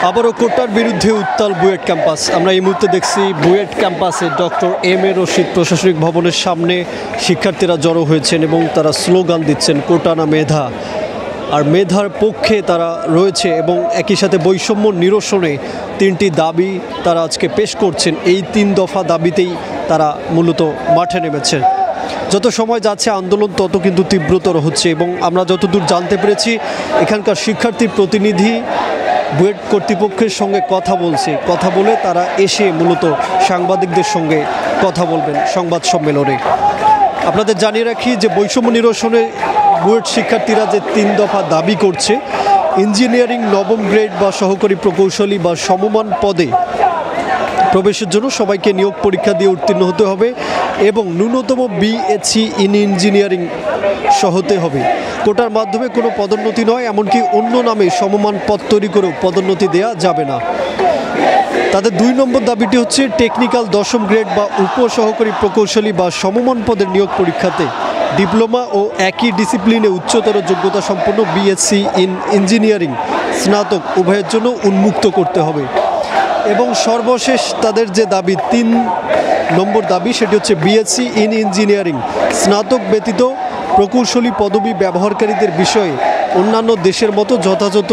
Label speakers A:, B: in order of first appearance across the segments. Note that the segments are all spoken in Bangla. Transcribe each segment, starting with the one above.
A: আবারও কোটার বিরুদ্ধে উত্তাল বুয়েট ক্যাম্পাস। আমরা এই মুহূর্তে দেখছি বুয়েট ক্যাম্পাসে ডক্টর এম এ রশিদ প্রশাসনিক ভবনের সামনে শিক্ষার্থীরা জড়ো হয়েছেন এবং তারা স্লোগান দিচ্ছেন কোটা না মেধা। আর মেধার পক্ষে তারা রয়েছে এবং একই সাথে বৈষম্য নিরসনে তিনটি দাবি তারা আজকে পেশ করছেন। এই 3 দফা দাবিতেই তারা মূলত মাঠে নেমেছে। যত সময় যাচ্ছে আন্দোলন তত কিন্তু তীব্রতর হচ্ছে এবং আমরা যতদূর জানতে পেরেছি এখানকার শিক্ষার্থী প্রতিনিধি বুয়েট কর্তৃপক্ষের সঙ্গে কথা বলে তারা এসে মূলত সাংবাদিকদের সঙ্গে কথা বলবেন সংবাদ সম্মেলনে। আপনাদের জানিয়ে রাখি যে বৈষম্য নিরসনে বুয়েট শিক্ষার্থীরা যে 3 দফা দাবি করছে, ইঞ্জিনিয়ারিং নবম গ্রেড বা সহকারী প্রকৌশলী বা সমমান পদে প্রবেশের জন্য সবাইকে নিয়োগ পরীক্ষা দিয়ে উত্তীর্ণ হতে হবে এবং ন্যূনতম বিএসসি ইন ইঞ্জিনিয়ারিং হতে হবে। কোটার মাধ্যমে কোনো পদোন্নতি নয়, এমনকি অন্য নামে সমমান পদ তৈরি করেও পদোন্নতি দেওয়া যাবে না। তাদের 2 নম্বর দাবিটি হচ্ছে টেকনিক্যাল 10ম গ্রেড বা উপসহকারী প্রকৌশলী বা সমমান পদের নিয়োগ পরীক্ষাতে ডিপ্লোমা ও একই ডিসিপ্লিনে উচ্চতর যোগ্যতা সম্পন্ন বিএসসি ইন ইঞ্জিনিয়ারিং স্নাতক উভয়ের জন্য উন্মুক্ত করতে হবে। এবং সর্বশেষ তাদের যে দাবি 3 নম্বর দাবি সেটি হচ্ছে বিএসসি ইন ইঞ্জিনিয়ারিং স্নাতক ব্যতীত প্রকৌশলী পদবি ব্যবহারকারীদের বিষয়ে অন্যান্য দেশের মতো যথাযথ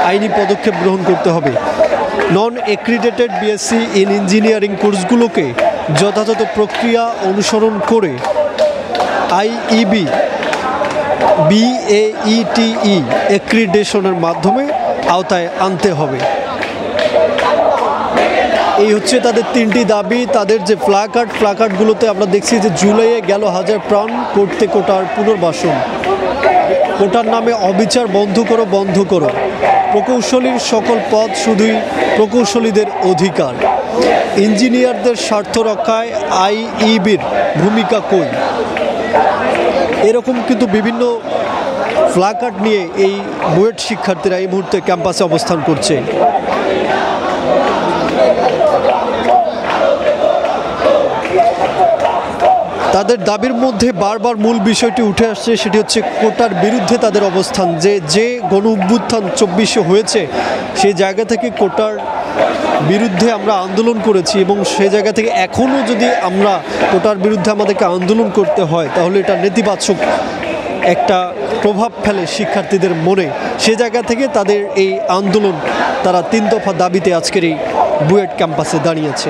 A: আইনি পদক্ষেপ গ্রহণ করতে হবে। নন এক্রিডেটেড বিএসসি ইন ইঞ্জিনিয়ারিং কোর্সগুলোকে যথাযথ প্রক্রিয়া অনুসরণ করে আইইবি বিএইটিই এক্রিডেশনের মাধ্যমে আওতায় আনতে হবে। এই হচ্ছে তাদের 3টি দাবি। তাদের যে প্লাকার্ডগুলোতে আমরা দেখছি যে জুলাইয়ে গেল হাজার প্রাণ করতে কোটার পুনর্বাসন, কোটার নামে অবিচার বন্ধ করো, প্রকৌশলীর সকল পদ শুধুই প্রকৌশলীদের অধিকার, ইঞ্জিনিয়ারদের স্বার্থ রক্ষায় আইইবির ভূমিকা কই। এরকম কিন্তু বিভিন্ন প্লাকার্ড নিয়ে এই বুয়েট শিক্ষার্থীরা এই মুহূর্তে ক্যাম্পাসে অবস্থান করছে। তাদের দাবির মধ্যে বারবার মূল বিষয়টি উঠে আসছে, সেটি হচ্ছে কোটার বিরুদ্ধে তাদের অবস্থান। যে গণ অভ্যুত্থান 24-এ হয়েছে সেই জায়গা থেকে কোটার বিরুদ্ধে আমরা আন্দোলন করেছি এবং সেই জায়গা থেকে এখনও যদি আমরা কোটার বিরুদ্ধে আমাদেরকে আন্দোলন করতে হয় তাহলে এটা নেতিবাচক একটা প্রভাব ফেলে শিক্ষার্থীদের মনে। সে জায়গা থেকে তাদের এই আন্দোলন, তারা 3 দফা দাবিতে আজকের এই বুয়েট ক্যাম্পাসে দাঁড়িয়েছে।